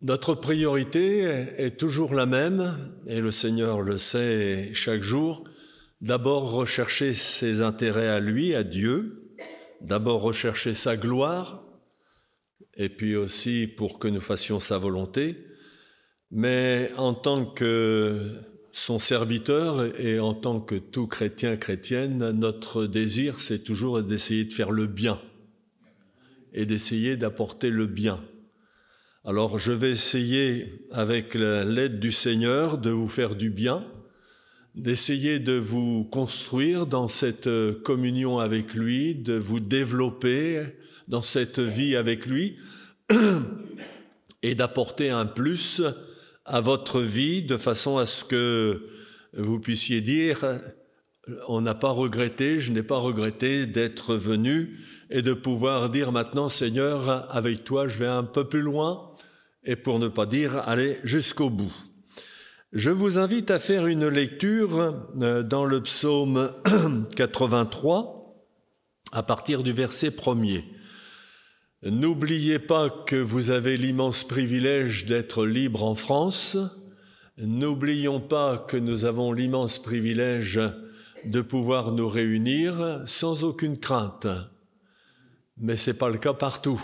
Notre priorité est toujours la même, et le Seigneur le sait chaque jour. D'abord rechercher ses intérêts à lui, à Dieu, d'abord rechercher sa gloire, et puis aussi pour que nous fassions sa volonté. Mais en tant que son serviteur et en tant que tout chrétien, chrétienne, notre désir, c'est toujours d'essayer de faire le bien et d'essayer d'apporter le bien. Alors je vais essayer, avec l'aide du Seigneur, de vous faire du bien, d'essayer de vous construire dans cette communion avec lui, de vous développer dans cette vie avec lui et d'apporter un plus à votre vie de façon à ce que vous puissiez dire « on n'a pas regretté, je n'ai pas regretté d'être venu » et de pouvoir dire maintenant « Seigneur, avec toi, je vais un peu plus loin » et pour ne pas dire « aller jusqu'au bout ». Je vous invite à faire une lecture dans le psaume 83 à partir du verset 1er. N'oubliez pas que vous avez l'immense privilège d'être libre en France. N'oublions pas que nous avons l'immense privilège de pouvoir nous réunir sans aucune crainte. Mais ce n'est pas le cas partout.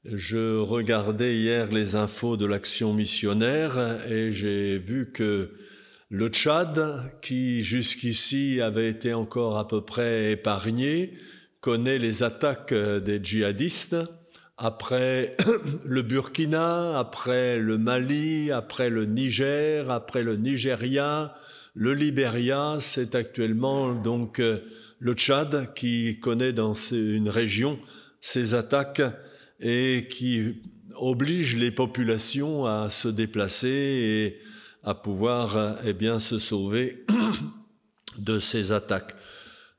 Je regardais hier les infos de l'action missionnaire et j'ai vu que le Tchad, qui jusqu'ici avait été encore à peu près épargné, connaît les attaques des djihadistes. Après le Burkina, après le Mali, après le Niger, après le Nigeria, le Libéria, c'est actuellement donc le Tchad qui connaît dans une région ces attaques et qui oblige les populations à se déplacer et à pouvoir se sauver de ces attaques.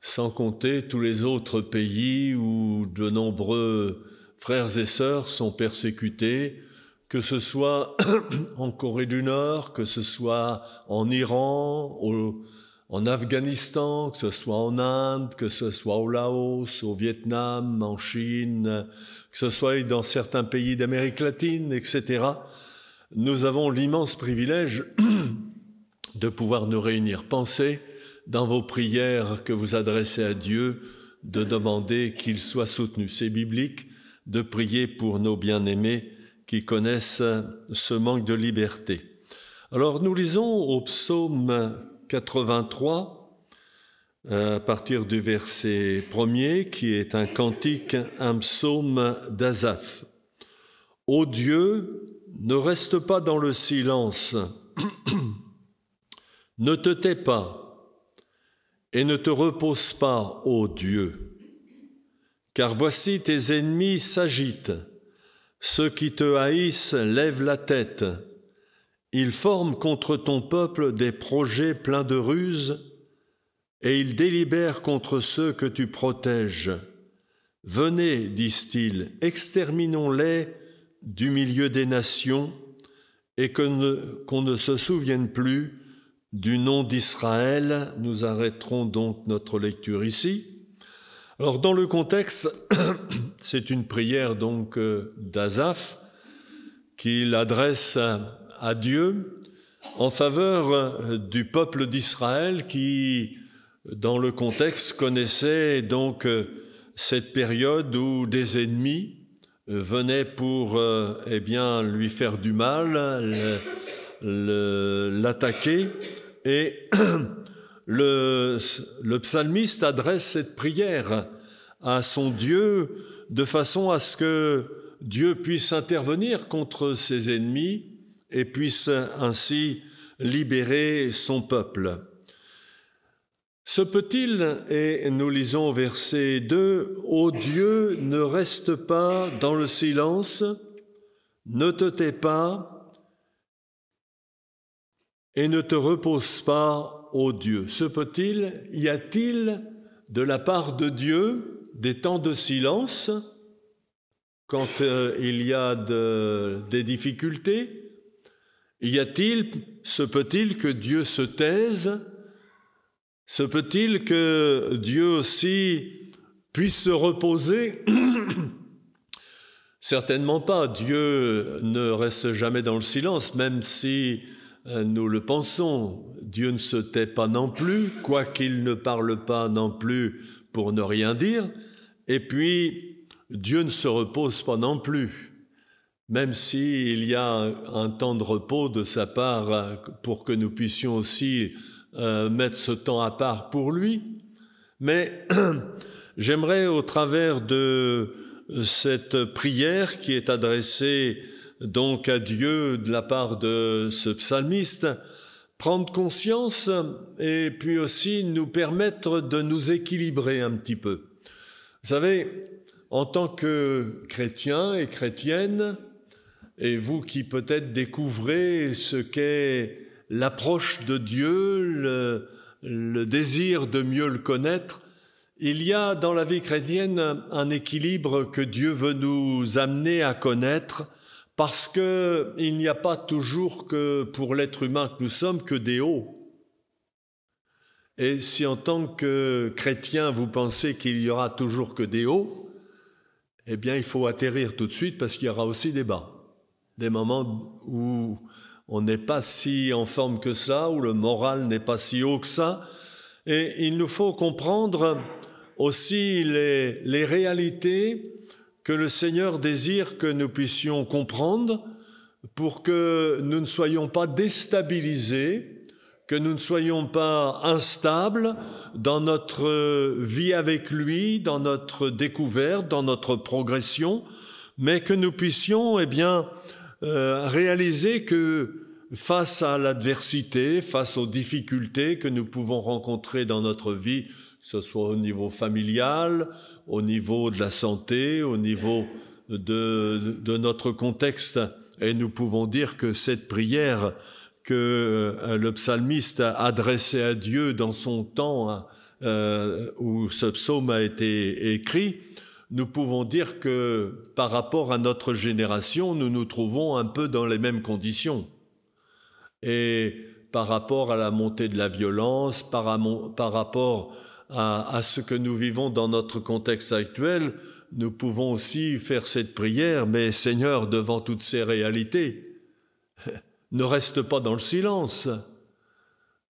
Sans compter tous les autres pays où de nombreux frères et sœurs sont persécutés, que ce soit en Corée du Nord, que ce soit en Iran, en Afghanistan, que ce soit en Inde, que ce soit au Laos, au Vietnam, en Chine, que ce soit dans certains pays d'Amérique latine, etc. Nous avons l'immense privilège de pouvoir nous réunir. Pensez dans vos prières que vous adressez à Dieu, de demander qu'il soit soutenu. C'est biblique de prier pour nos bien-aimés qui connaissent ce manque de liberté. Alors nous lisons au psaume 83, à partir du verset 1er, qui est un cantique, un psaume d'Asaph. « Ô Dieu, ne reste pas dans le silence, ne te tais pas, et ne te repose pas, ô Dieu. Car voici tes ennemis s'agitent, ceux qui te haïssent lèvent la tête. Ils forment contre ton peuple des projets pleins de ruses, et ils délibèrent contre ceux que tu protèges. Venez, disent-ils, exterminons-les du milieu des nations, et qu'on ne se souvienne plus du nom d'Israël. » Nous arrêterons donc notre lecture ici. Alors, dans le contexte, c'est une prière donc d'Asaph qu'il adresse à Dieu en faveur du peuple d'Israël qui, dans le contexte, connaissait donc cette période où des ennemis venaient pour lui faire du mal, l'attaquer, et le psalmiste adresse cette prière à son Dieu de façon à ce que Dieu puisse intervenir contre ses ennemis et puisse ainsi libérer son peuple. Se peut-il, et nous lisons au verset 2, « Ô Dieu, ne reste pas dans le silence, ne te tais pas, et ne te repose pas, ô Dieu. » Se peut-il, y a-t-il de la part de Dieu des temps de silence quand il y a des difficultés? Se peut-il que Dieu se taise? Se peut-il que Dieu aussi puisse se reposer Certainement pas. Dieu ne reste jamais dans le silence, même si nous le pensons. Dieu ne se tait pas non plus, quoiqu'il ne parle pas non plus pour ne rien dire. Et puis, Dieu ne se repose pas non plus, même s'il y a un temps de repos de sa part pour que nous puissions aussi mettre ce temps à part pour lui. Mais j'aimerais, au travers de cette prière qui est adressée donc à Dieu de la part de ce psalmiste, prendre conscience et puis aussi nous permettre de nous équilibrer un petit peu. Vous savez, en tant que chrétien et chrétienne, et vous qui peut-être découvrez ce qu'est l'approche de Dieu, le désir de mieux le connaître, il y a dans la vie chrétienne un équilibre que Dieu veut nous amener à connaître, parce qu'il n'y a pas toujours que pour l'être humain que nous sommes que des hauts. Et si en tant que chrétien vous pensez qu'il y aura toujours que des hauts, eh bien il faut atterrir tout de suite parce qu'il y aura aussi des bas. Des moments où on n'est pas si en forme que ça, où le moral n'est pas si haut que ça. Et il nous faut comprendre aussi les réalités que le Seigneur désire que nous puissions comprendre pour que nous ne soyons pas déstabilisés, que nous ne soyons pas instables dans notre vie avec lui, dans notre découverte, dans notre progression, mais que nous puissions réaliser que face à l'adversité, face aux difficultés que nous pouvons rencontrer dans notre vie, que ce soit au niveau familial, au niveau de la santé, au niveau de notre contexte, et nous pouvons dire que cette prière que le psalmiste a adressé à Dieu dans son temps où ce psaume a été écrit, nous pouvons dire que par rapport à notre génération, nous nous trouvons un peu dans les mêmes conditions. Et par rapport à la montée de la violence, par rapport à ce que nous vivons dans notre contexte actuel, nous pouvons aussi faire cette prière, mais Seigneur, devant toutes ces réalités, ne reste pas dans le silence.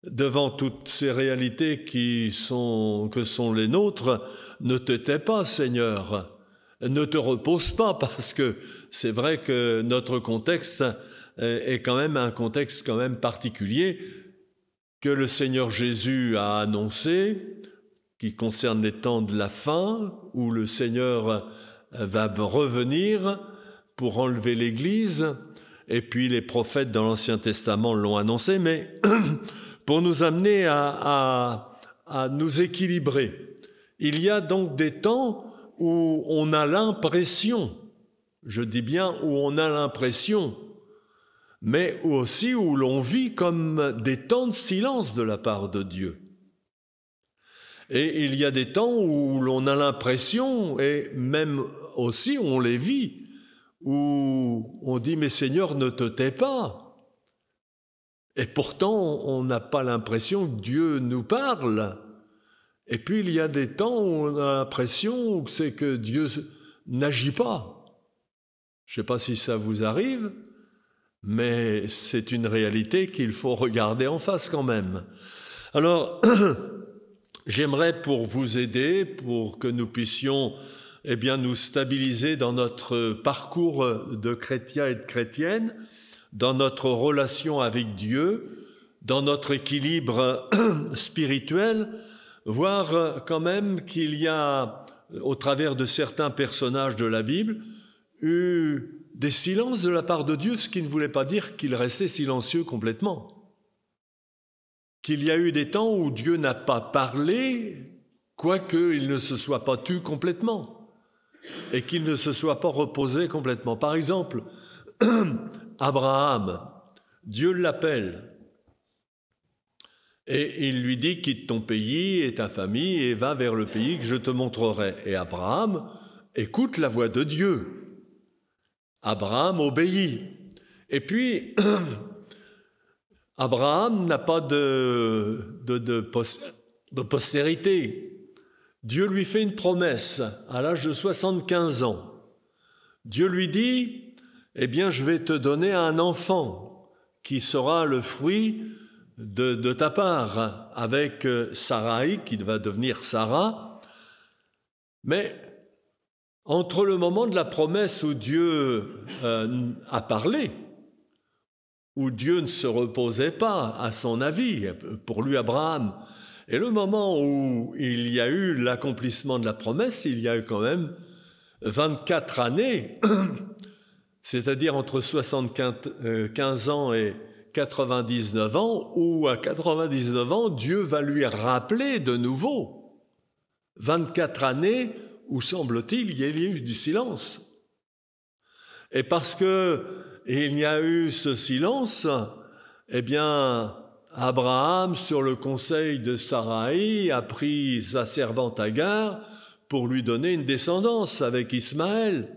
Devant toutes ces réalités que sont les nôtres, ne te tais pas, Seigneur. Ne te repose pas, parce que c'est vrai que notre contexte est quand même un contexte quand même particulier que le Seigneur Jésus a annoncé, qui concerne les temps de la fin, où le Seigneur va revenir pour enlever l'Église. Et puis les prophètes dans l'Ancien Testament l'ont annoncé, mais pour nous amener à nous équilibrer. Il y a donc des temps où on a l'impression, je dis bien où on a l'impression, mais aussi où l'on vit comme des temps de silence de la part de Dieu. Et il y a des temps où l'on a l'impression, et même aussi on les vit, où on dit « Mais Seigneur, ne te tais pas ». Et pourtant, on n'a pas l'impression que Dieu nous parle. Et puis, il y a des temps où on a l'impression que c'est que Dieu n'agit pas. Je ne sais pas si ça vous arrive, mais c'est une réalité qu'il faut regarder en face quand même. Alors, j'aimerais pour vous aider, pour que nous puissions nous stabiliser dans notre parcours de chrétien et de chrétienne, dans notre relation avec Dieu, dans notre équilibre spirituel, voir quand même qu'il y a, au travers de certains personnages de la Bible, eu des silences de la part de Dieu, ce qui ne voulait pas dire qu'il restait silencieux complètement. Qu'il y a eu des temps où Dieu n'a pas parlé, quoique il ne se soit pas tu complètement, et qu'il ne se soit pas reposé complètement. Par exemple, Abraham, Dieu l'appelle et il lui dit « Quitte ton pays et ta famille et va vers le pays que je te montrerai ». Et Abraham écoute la voix de Dieu. Abraham obéit. Et puis, Abraham n'a pas de postérité. Dieu lui fait une promesse à l'âge de 75 ans. Dieu lui dit, eh bien, je vais te donner un enfant qui sera le fruit de ta part, avec Sarai, qui va devenir Sarah. Mais entre le moment de la promesse où Dieu a parlé, où Dieu ne se reposait pas à son avis, pour lui Abraham, et le moment où il y a eu l'accomplissement de la promesse, il y a eu quand même 24 années, c'est-à-dire entre 75 ans et 99 ans, où à 99 ans, Dieu va lui rappeler de nouveau 24 années où, semble-t-il, il y a eu du silence. Et parce que il y a eu ce silence, eh bien, Abraham, sur le conseil de Sarai, a pris sa servante Agar pour lui donner une descendance avec Ismaël,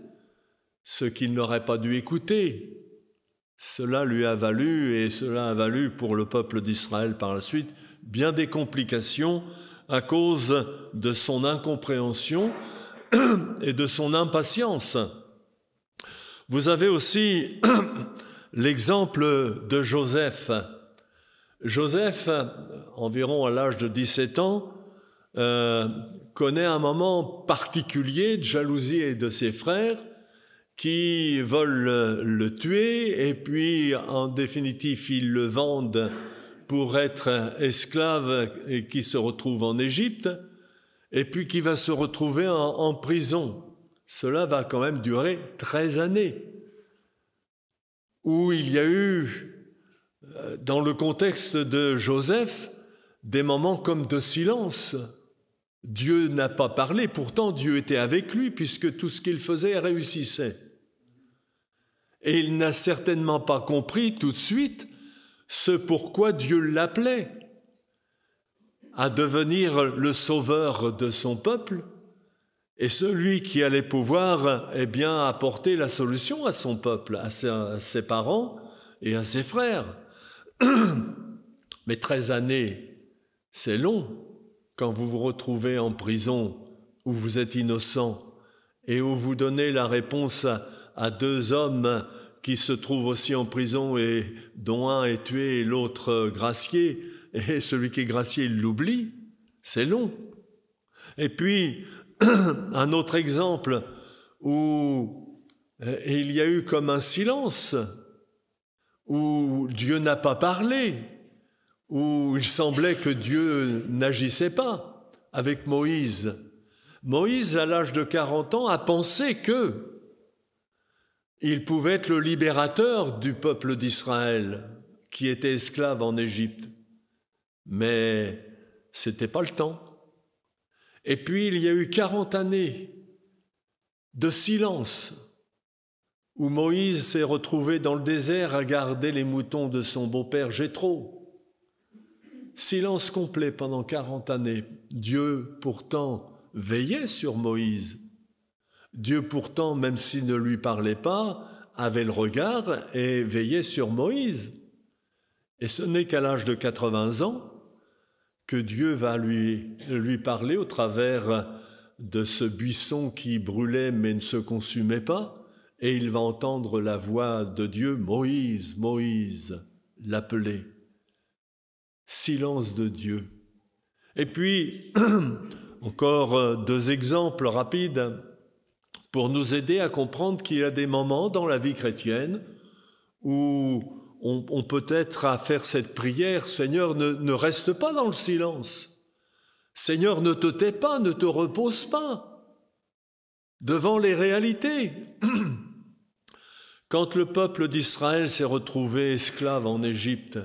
ce qu'il n'aurait pas dû écouter. Cela lui a valu, et cela a valu pour le peuple d'Israël par la suite, bien des complications à cause de son incompréhension et de son impatience. Vous avez aussi l'exemple de Joseph. Joseph, environ à l'âge de 17 ans, connaît un moment particulier de jalousie de ses frères qui veulent le tuer et puis en définitive ils le vendent pour être esclave et qui se retrouve en Égypte et puis qui va se retrouver en prison. Cela va quand même durer 13 années où il y a eu, dans le contexte de Joseph, des moments comme de silence. Dieu n'a pas parlé, pourtant Dieu était avec lui puisque tout ce qu'il faisait réussissait. Et il n'a certainement pas compris tout de suite ce pourquoi Dieu l'appelait à devenir le sauveur de son peuple et celui qui allait pouvoir apporter la solution à son peuple, à ses parents et à ses frères. Mais 13 années, c'est long quand vous vous retrouvez en prison où vous êtes innocent et où vous donnez la réponse à deux hommes qui se trouvent aussi en prison et dont un est tué et l'autre gracié, et celui qui est gracié, il l'oublie, c'est long. Et puis, un autre exemple où il y a eu comme un silence, où Dieu n'a pas parlé, où il semblait que Dieu n'agissait pas avec Moïse. Moïse, à l'âge de 40 ans, a pensé qu'il pouvait être le libérateur du peuple d'Israël, qui était esclave en Égypte. Mais ce n'était pas le temps. Et puis, il y a eu 40 années de silence, où Moïse s'est retrouvé dans le désert à garder les moutons de son beau-père Jéthro. Silence complet pendant 40 années. Dieu, pourtant, veillait sur Moïse. Dieu, pourtant, même s'il ne lui parlait pas, avait le regard et veillait sur Moïse. Et ce n'est qu'à l'âge de 80 ans que Dieu va lui parler au travers de ce buisson qui brûlait mais ne se consumait pas, et il va entendre la voix de Dieu, « Moïse, Moïse », l'appeler. Silence de Dieu. Et puis, encore deux exemples rapides pour nous aider à comprendre qu'il y a des moments dans la vie chrétienne où on peut être à faire cette prière, « Seigneur, ne reste pas dans le silence. Seigneur, ne te tais pas, ne te repose pas devant les réalités. » Quand le peuple d'Israël s'est retrouvé esclave en Égypte,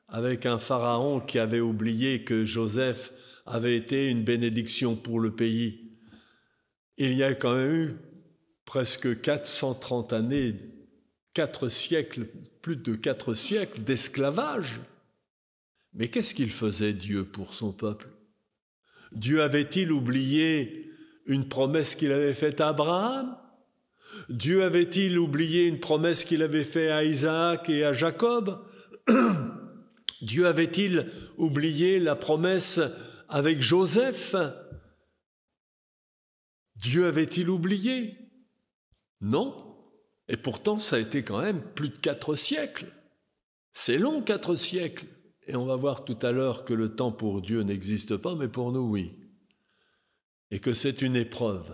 avec un pharaon qui avait oublié que Joseph avait été une bénédiction pour le pays, il y a quand même eu presque 430 années, 4 siècles, plus de 4 siècles d'esclavage. Mais qu'est-ce qu'il faisait Dieu pour son peuple? Dieu avait-il oublié une promesse qu'il avait faite à Abraham? Dieu avait-il oublié une promesse qu'il avait faite à Isaac et à Jacob? Dieu avait-il oublié la promesse avec Joseph? Dieu avait-il oublié? Non. Et pourtant, ça a été quand même plus de 4 siècles. C'est long, 4 siècles. Et on va voir tout à l'heure que le temps pour Dieu n'existe pas, mais pour nous, oui. Et que c'est une épreuve.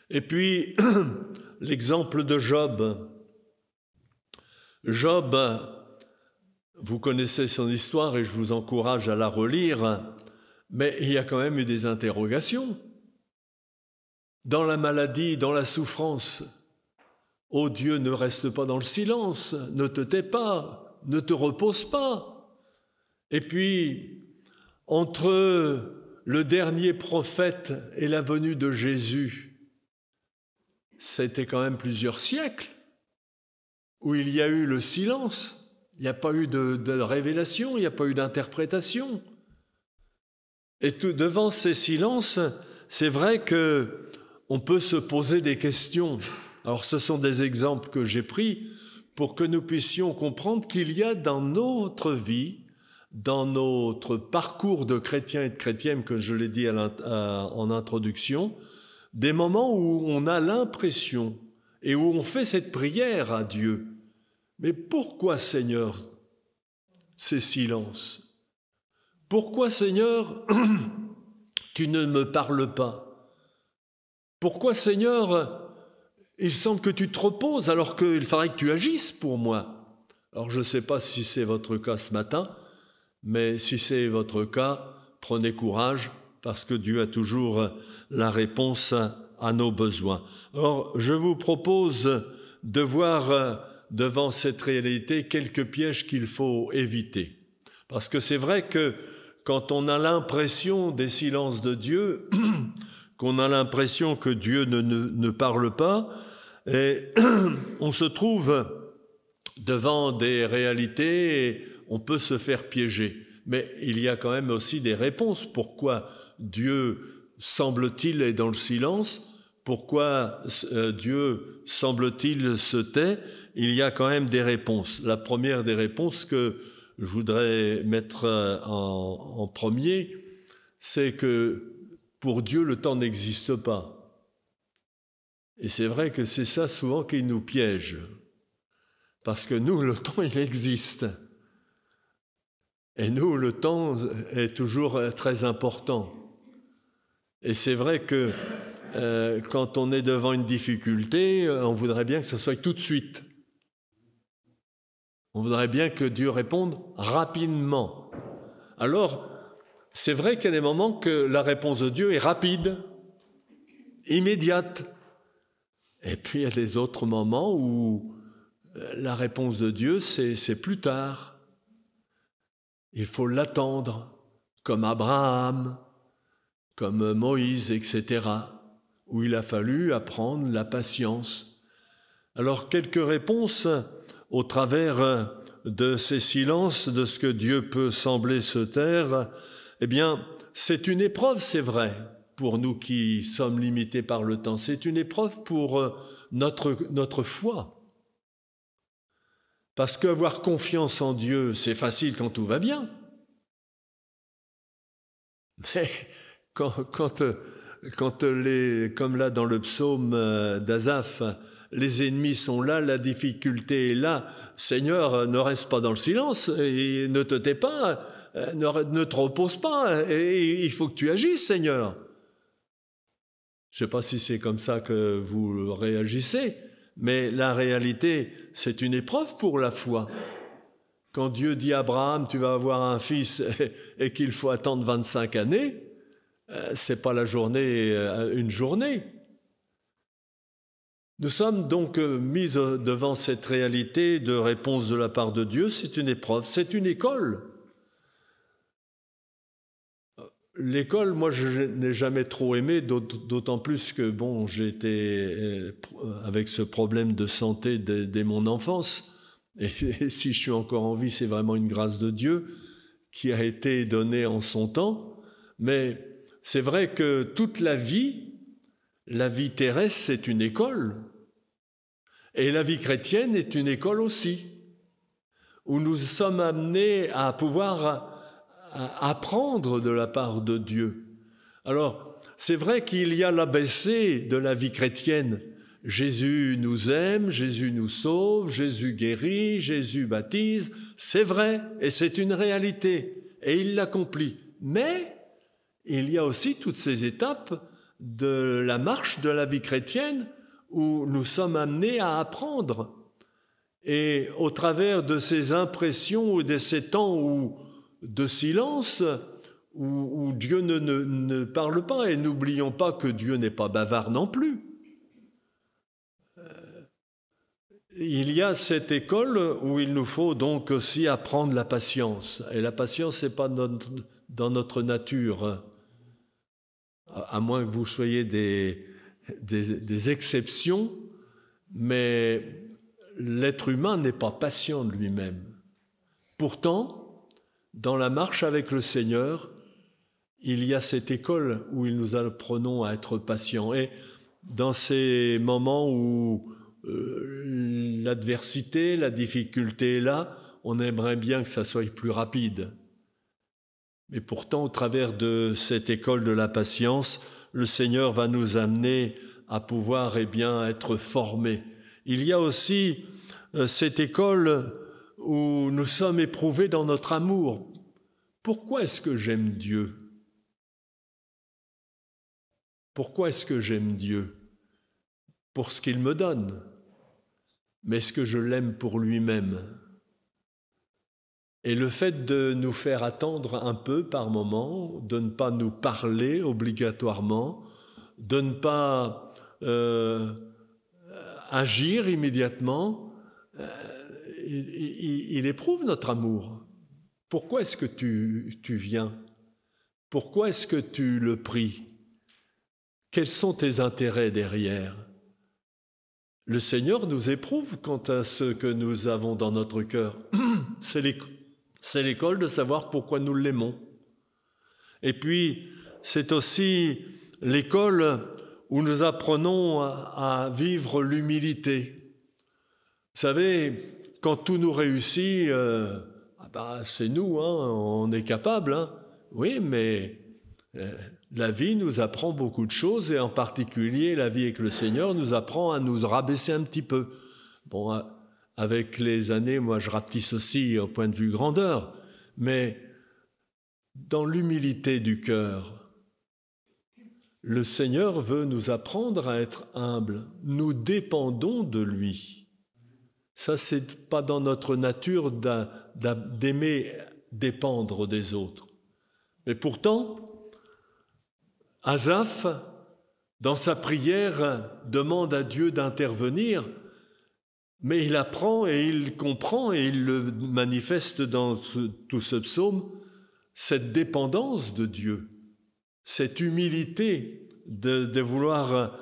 Et puis, l'exemple de Job. Job, vous connaissez son histoire et je vous encourage à la relire, mais il y a quand même eu des interrogations. Dans la maladie, dans la souffrance, ô Dieu, ne reste pas dans le silence, ne te tais pas, ne te repose pas. Et puis, entre le dernier prophète et la venue de Jésus, c'était quand même plusieurs siècles où il y a eu le silence, il n'y a pas eu de révélation, il n'y a pas eu d'interprétation. Et devant ces silences, c'est vrai qu'on peut se poser des questions. Alors ce sont des exemples que j'ai pris pour que nous puissions comprendre qu'il y a dans notre vie, dans notre parcours de chrétiens et de chrétiennes, que je l'ai dit en introduction, des moments où on a l'impression et où on fait cette prière à Dieu. Mais pourquoi, Seigneur, ces silences? Pourquoi, Seigneur, tu ne me parles pas? Pourquoi, Seigneur, il semble que tu te reposes alors qu'il faudrait que tu agisses pour moi? Alors je ne sais pas si c'est votre cas ce matin, mais si c'est votre cas, prenez courage parce que Dieu a toujours la réponse à nos besoins. Alors je vous propose de voir devant cette réalité quelques pièges qu'il faut éviter. Parce que c'est vrai que quand on a l'impression des silences de Dieu, qu'on a l'impression que Dieu ne parle pas, et on se trouve devant des réalités et on peut se faire piéger. Mais il y a quand même aussi des réponses. Pourquoi Dieu semble-t-il est dans le silence? Pourquoi Dieu semble-t-il se tait? Il y a quand même des réponses. La première des réponses que je voudrais mettre en premier, c'est que pour Dieu, le temps n'existe pas. Et c'est vrai que c'est ça souvent qui nous piège. Parce que nous, le temps, il existe. Et nous, le temps est toujours très important. Et c'est vrai que quand on est devant une difficulté, on voudrait bien que ça soit tout de suite. On voudrait bien que Dieu réponde rapidement. Alors, c'est vrai qu'il y a des moments que la réponse de Dieu est rapide, immédiate. Et puis, il y a des autres moments où la réponse de Dieu, c'est plus tard. Il faut l'attendre, comme Abraham, comme Moïse, etc., où il a fallu apprendre la patience. Alors, quelques réponses au travers de ces silences, de ce que Dieu peut sembler se taire. Eh bien, c'est une épreuve, c'est vrai, pour nous qui sommes limités par le temps. C'est une épreuve pour notre foi. Parce qu'avoir confiance en Dieu, c'est facile quand tout va bien. Mais quand comme là dans le psaume d'Asaph, les ennemis sont là, la difficulté est là, Seigneur, ne reste pas dans le silence, et ne te tais pas, ne te repose pas, et il faut que tu agisses, Seigneur. Je ne sais pas si c'est comme ça que vous réagissez, mais la réalité, c'est une épreuve pour la foi. Quand Dieu dit à Abraham, tu vas avoir un fils et qu'il faut attendre 25 années, c'est pas la journée, une journée. Nous sommes donc mis devant cette réalité de réponse de la part de Dieu. C'est une épreuve, c'est une école. L'école, moi, je n'ai jamais trop aimé, d'autant plus que, bon, j'ai été avec ce problème de santé dès mon enfance. Et si je suis encore en vie, c'est vraiment une grâce de Dieu qui a été donnée en son temps. Mais c'est vrai que toute la vie terrestre, c'est une école. Et la vie chrétienne est une école aussi, où nous sommes amenés à pouvoir apprendre de la part de Dieu. Alors, c'est vrai qu'il y a l'ABC de la vie chrétienne, Jésus nous aime, Jésus nous sauve, Jésus guérit, Jésus baptise. C'est vrai et c'est une réalité et il l'accomplit. Mais il y a aussi toutes ces étapes de la marche de la vie chrétienne où nous sommes amenés à apprendre. Et au travers de ces impressions ou de ces temps de silence où Dieu ne parle pas, et n'oublions pas que Dieu n'est pas bavard non plus. Il y a cette école où il nous faut donc aussi apprendre la patience. Et la patience, n'est pas dans notre nature, à moins que vous soyez des exceptions, mais l'être humain n'est pas patient de lui-même. Pourtant, dans la marche avec le Seigneur, il y a cette école où nous apprenons à être patients. Et dans ces moments où l'adversité, la difficulté est là, on aimerait bien que ça soit plus rapide. Mais pourtant, au travers de cette école de la patience, le Seigneur va nous amener à pouvoir être formés. Il y a aussi cette école où nous sommes éprouvés dans notre amour. Pourquoi est-ce que j'aime Dieu ? Pourquoi est-ce que j'aime Dieu ? Pour ce qu'il me donne. Mais est-ce que je l'aime pour lui-même ? Et le fait de nous faire attendre un peu par moment, de ne pas nous parler obligatoirement, de ne pas agir immédiatement, il éprouve notre amour. Pourquoi est-ce que tu viens ? Pourquoi est-ce que tu le pries ? Quels sont tes intérêts derrière ? Le Seigneur nous éprouve quant à ce que nous avons dans notre cœur. C'est l'école de savoir pourquoi nous l'aimons. Et puis, c'est aussi l'école où nous apprenons à vivre l'humilité. Vous savez, quand tout nous réussit, c'est nous, on est capable. Oui, mais la vie nous apprend beaucoup de choses, et en particulier la vie avec le Seigneur nous apprend à nous rabaisser un petit peu. Bon, avec les années, moi je rapetisse aussi au point de vue grandeur, mais dans l'humilité du cœur, le Seigneur veut nous apprendre à être humbles. Nous dépendons de lui. Ça, c'est pas dans notre nature d'aimer dépendre des autres. Mais pourtant, Asaph, dans sa prière, demande à Dieu d'intervenir, mais il apprend et il comprend et il le manifeste dans tout ce psaume, cette dépendance de Dieu, cette humilité de vouloir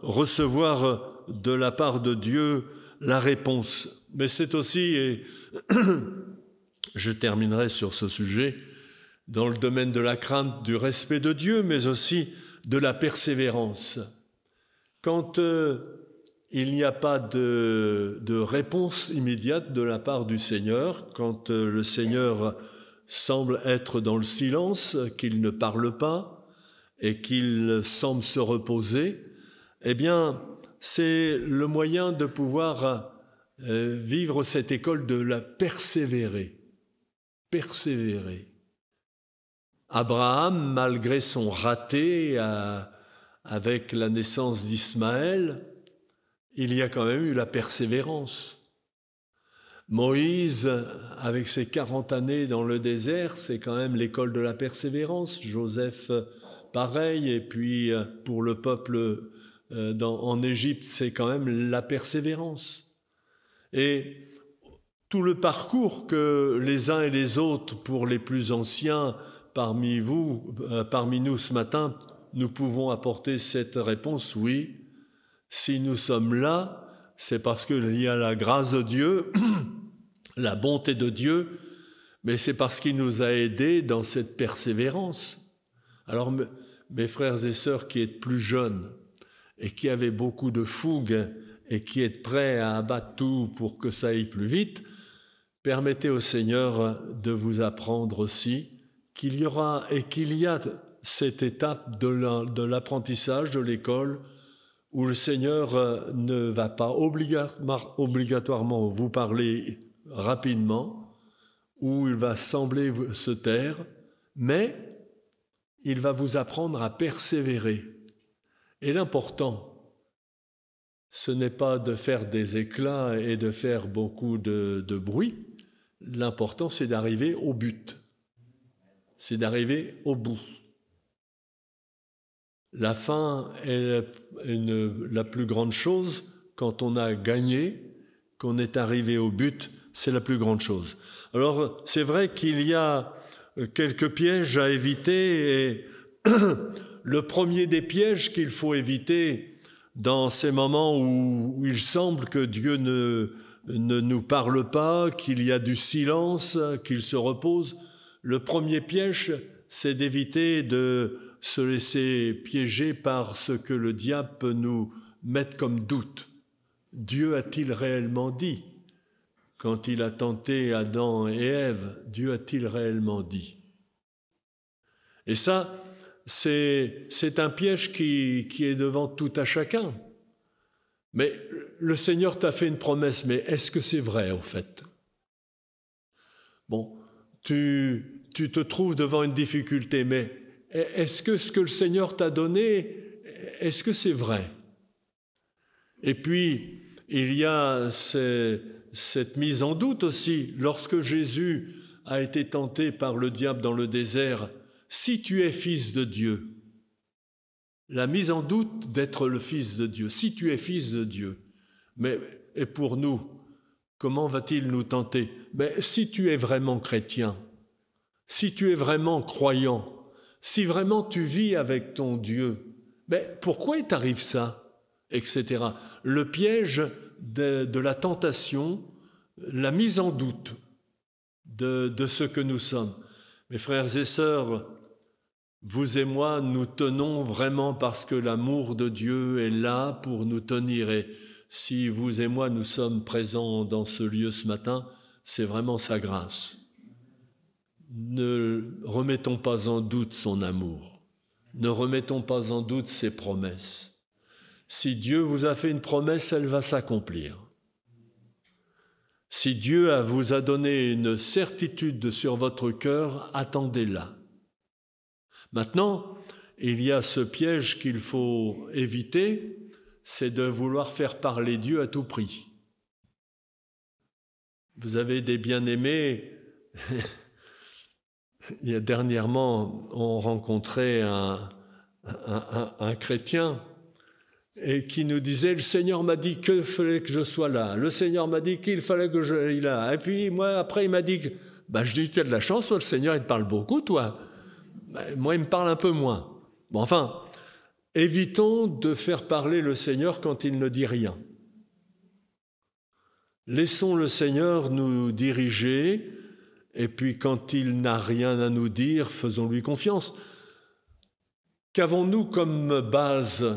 recevoir de la part de Dieu la réponse. Mais c'est aussi, et je terminerai sur ce sujet, dans le domaine de la crainte, du respect de Dieu, mais aussi de la persévérance. Quand il n'y a pas de réponse immédiate de la part du Seigneur, quand le Seigneur semble être dans le silence, qu'il ne parle pas et qu'il semble se reposer, c'est le moyen de pouvoir vivre cette école de la persévérer. Persévérer. Abraham, malgré son raté avec la naissance d'Ismaël, il y a quand même eu la persévérance. Moïse, avec ses 40 années dans le désert, c'est quand même l'école de la persévérance. Joseph, pareil, et puis pour le peuple en Égypte, c'est quand même la persévérance. Et tout le parcours que les uns et les autres, pour les plus anciens, parmi nous ce matin, nous pouvons apporter cette réponse, oui. Si nous sommes là, c'est parce qu'il y a la grâce de Dieu, la bonté de Dieu, mais c'est parce qu'il nous a aidés dans cette persévérance. Alors, mes frères et sœurs qui êtes plus jeunes et qui avez beaucoup de fougue et qui êtes prêts à abattre tout pour que ça aille plus vite, permettez au Seigneur de vous apprendre aussi qu'il y a cette étape de l'apprentissage de l'école où le Seigneur ne va pas obligatoirement vous parler rapidement, où il va sembler se taire, mais il va vous apprendre à persévérer. Et l'important, ce n'est pas de faire des éclats et de faire beaucoup de bruit. L'important, c'est d'arriver au but. C'est d'arriver au bout. La fin est la plus grande chose. Quand on a gagné, qu'on est arrivé au but, c'est la plus grande chose. Alors, c'est vrai qu'il y a quelques pièges à éviter. Et le premier des pièges qu'il faut éviter dans ces moments où il semble que Dieu ne nous parle pas, qu'il y a du silence, qu'il se repose, le premier piège, c'est d'éviter de se laisser piéger par ce que le diable peut nous mettre comme doute. Dieu a-t-il réellement dit? Quand il a tenté Adam et Ève, Dieu a-t-il réellement dit? Et ça, c'est un piège qui est devant tout à chacun. Mais le Seigneur t'a fait une promesse, mais est-ce que c'est vrai en fait? Bon, tu te trouves devant une difficulté, mais est-ce que ce que le Seigneur t'a donné, est-ce que c'est vrai? Et puis, il y a cette mise en doute aussi. Lorsque Jésus a été tenté par le diable dans le désert, si tu es fils de Dieu, la mise en doute d'être le fils de Dieu, si tu es fils de Dieu, mais et pour nous, comment va-t-il nous tenter? Mais si tu es vraiment chrétien, si tu es vraiment croyant, si vraiment tu vis avec ton Dieu, mais pourquoi il t'arrive ça? Etc. Le piège de la tentation, la mise en doute de ce que nous sommes. Mes frères et sœurs, vous et moi, nous tenons vraiment parce que l'amour de Dieu est là pour nous tenir. Et si vous et moi, nous sommes présents dans ce lieu ce matin, c'est vraiment sa grâce. Ne remettons pas en doute son amour. Ne remettons pas en doute ses promesses. Si Dieu vous a fait une promesse, elle va s'accomplir. Si Dieu vous a donné une certitude sur votre cœur, attendez-la. Maintenant, il y a ce piège qu'il faut éviter, c'est de vouloir faire parler Dieu à tout prix. Vous avez des bien-aimés. Il y a dernièrement, on rencontrait un chrétien et qui nous disait « Le Seigneur m'a dit qu'il fallait que je sois là. Le Seigneur m'a dit qu'il fallait que j'aille là. » Et puis moi, après, il m'a dit « je dis, tu as de la chance, toi, le Seigneur, il te parle beaucoup, toi. » Moi, il me parle un peu moins. Bon, enfin, évitons de faire parler le Seigneur quand il ne dit rien. Laissons le Seigneur nous diriger, et puis quand il n'a rien à nous dire, faisons-lui confiance. Qu'avons-nous comme base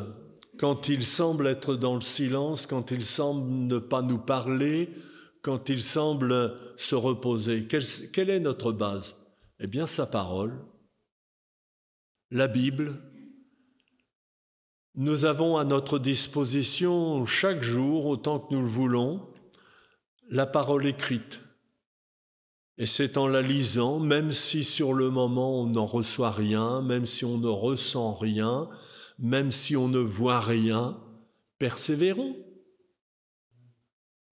quand il semble être dans le silence, quand il semble ne pas nous parler, quand il semble se reposer? Quelle est notre base? Eh bien, sa parole. La Bible. Nous avons à notre disposition chaque jour, autant que nous le voulons, la parole écrite. Et c'est en la lisant, même si sur le moment on n'en reçoit rien, même si on ne ressent rien, même si on ne voit rien, persévérons.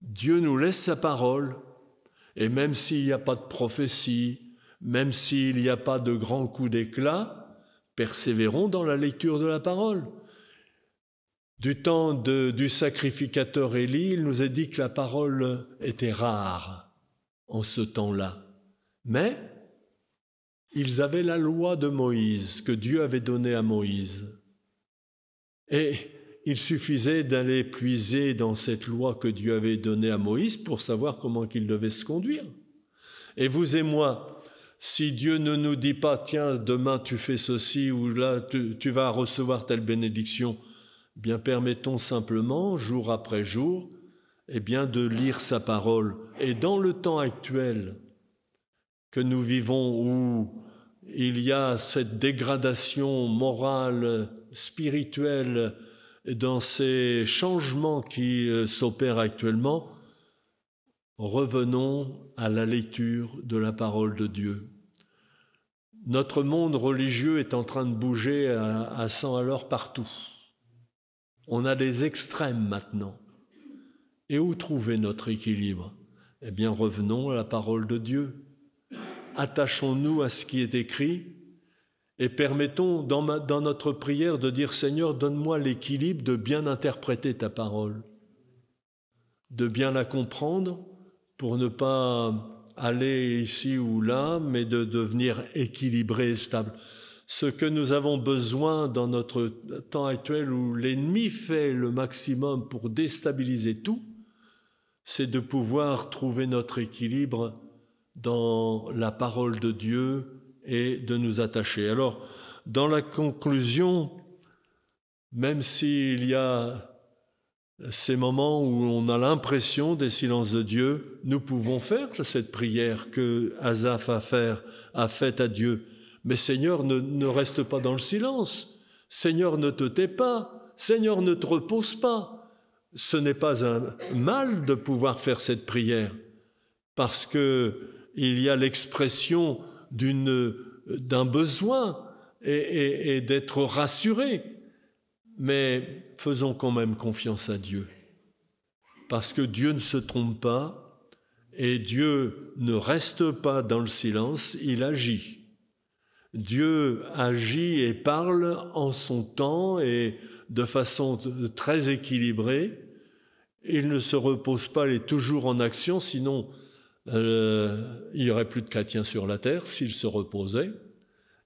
Dieu nous laisse sa parole, et même s'il n'y a pas de prophétie, même s'il n'y a pas de grands coups d'éclat, persévérons dans la lecture de la parole. Du temps du sacrificateur Élie, il nous est dit que la parole était rare en ce temps-là. Mais ils avaient la loi de Moïse, que Dieu avait donnée à Moïse. Et il suffisait d'aller puiser dans cette loi que Dieu avait donnée à Moïse pour savoir comment il devait se conduire. Et vous et moi, si Dieu ne nous dit pas « Tiens, demain tu fais ceci » ou « Là, tu vas recevoir telle bénédiction », bien permettons simplement, jour après jour, de lire sa parole. Et dans le temps actuel que nous vivons, où il y a cette dégradation morale, spirituelle dans ces changements qui s'opèrent actuellement, revenons à la lecture de la parole de Dieu. Notre monde religieux est en train de bouger à 100 à l'heure partout. On a des extrêmes maintenant. Et où trouver notre équilibre? Eh bien, revenons à la parole de Dieu. Attachons-nous à ce qui est écrit et permettons dans notre prière de dire « Seigneur, donne-moi l'équilibre de bien interpréter ta parole, de bien la comprendre pour ne pas aller ici ou là, mais de devenir équilibré et stable. » Ce que nous avons besoin dans notre temps actuel où l'ennemi fait le maximum pour déstabiliser tout, c'est de pouvoir trouver notre équilibre dans la parole de Dieu et de nous attacher. Alors, dans la conclusion, même s'il y a ces moments où on a l'impression des silences de Dieu, nous pouvons faire cette prière que Asaph a faite à Dieu. Mais Seigneur, ne reste pas dans le silence. Seigneur, ne te tais pas. Seigneur, ne te repose pas. Ce n'est pas un mal de pouvoir faire cette prière, parce qu'il y a l'expression d'un besoin et d'être rassuré. Mais faisons quand même confiance à Dieu, parce que Dieu ne se trompe pas et Dieu ne reste pas dans le silence, il agit. Dieu agit et parle en son temps et de façon très équilibrée. Il ne se repose pas, il est toujours en action, sinon il n'y aurait plus de chrétiens sur la terre s'il se reposait.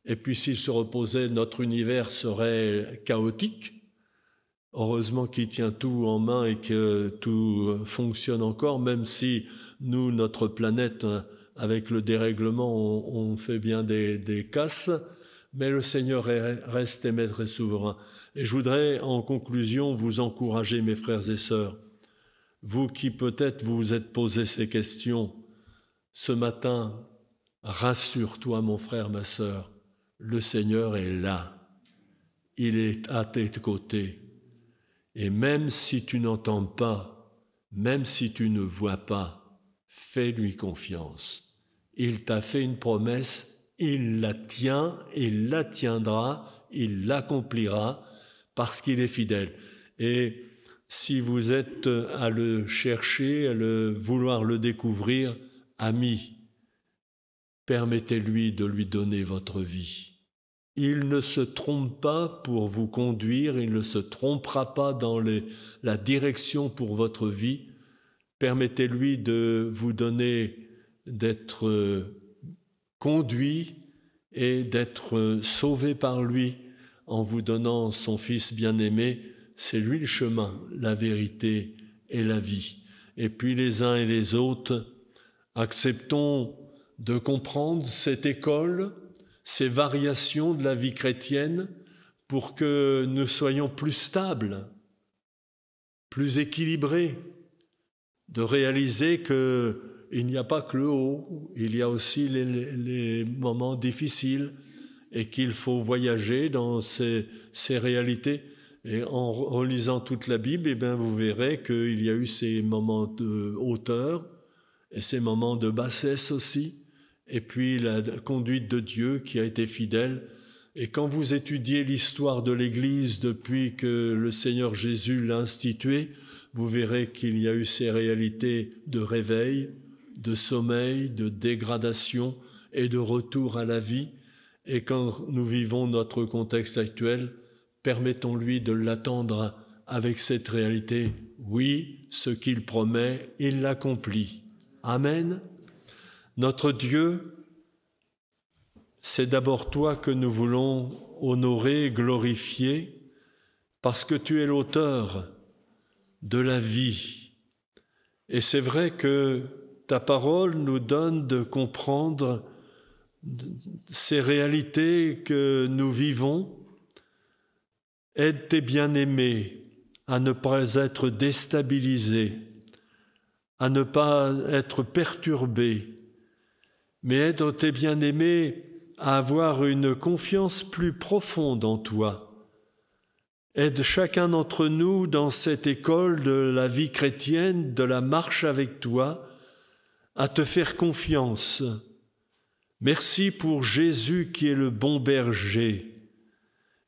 Et puis s'il se reposait, notre univers serait chaotique. Heureusement qu'il tient tout en main et que tout fonctionne encore, même si nous, notre planète, avec le dérèglement, on fait bien des casses, mais le Seigneur reste maître et souverain. Et je voudrais, en conclusion, vous encourager, mes frères et sœurs, vous qui peut-être vous êtes posé ces questions, ce matin, rassure-toi, mon frère, ma sœur, le Seigneur est là, il est à tes côtés. Et même si tu n'entends pas, même si tu ne vois pas, fais-lui confiance. Il t'a fait une promesse, il la tient, il la tiendra, il l'accomplira parce qu'il est fidèle. Et si vous êtes à le chercher, vouloir le découvrir, ami, permettez-lui de lui donner votre vie. Il ne se trompe pas pour vous conduire, il ne se trompera pas dans la direction pour votre vie. Permettez-lui de vous donner, d'être conduit et d'être sauvé par lui en vous donnant son Fils bien-aimé. C'est lui le chemin, la vérité et la vie. Et puis les uns et les autres, acceptons de comprendre cette école, ces variations de la vie chrétienne pour que nous soyons plus stables, plus équilibrés, de réaliser qu'il n'y a pas que le haut, il y a aussi les moments difficiles et qu'il faut voyager dans ces réalités. Et en relisant toute la Bible, eh bien, vous verrez qu'il y a eu ces moments de hauteur et ces moments de bassesse aussi, et puis la conduite de Dieu qui a été fidèle. Et quand vous étudiez l'histoire de l'Église depuis que le Seigneur Jésus l'a instituée, vous verrez qu'il y a eu ces réalités de réveil, de sommeil, de dégradation et de retour à la vie. Et quand nous vivons notre contexte actuel, permettons-lui de l'attendre avec cette réalité. Oui, ce qu'il promet, il l'accomplit. Amen. Notre Dieu, c'est d'abord toi que nous voulons honorer, glorifier, parce que tu es l'auteur de la vie. Et c'est vrai que ta parole nous donne de comprendre ces réalités que nous vivons. Aide tes bien-aimés à ne pas être déstabilisés, à ne pas être perturbés, mais aide tes bien-aimés à avoir une confiance plus profonde en toi, Aide chacun d'entre nous dans cette école de la vie chrétienne, de la marche avec toi, à te faire confiance. Merci pour Jésus qui est le bon berger.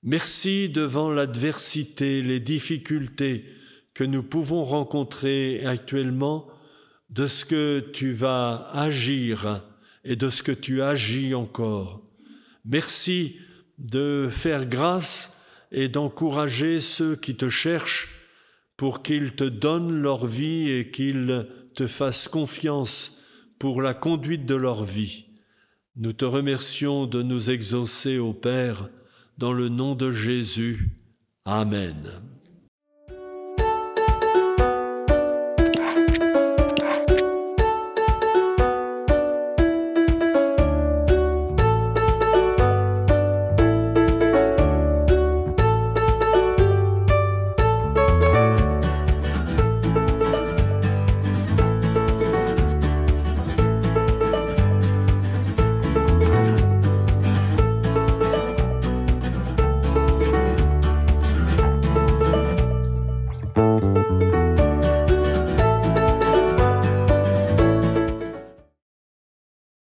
Merci devant l'adversité, les difficultés que nous pouvons rencontrer actuellement, de ce que tu vas agir et de ce que tu agis encore. Merci de faire grâce et d'encourager ceux qui te cherchent pour qu'ils te donnent leur vie et qu'ils te fassent confiance pour la conduite de leur vie. Nous te remercions de nous exaucer, ô Père, dans le nom de Jésus. Amen.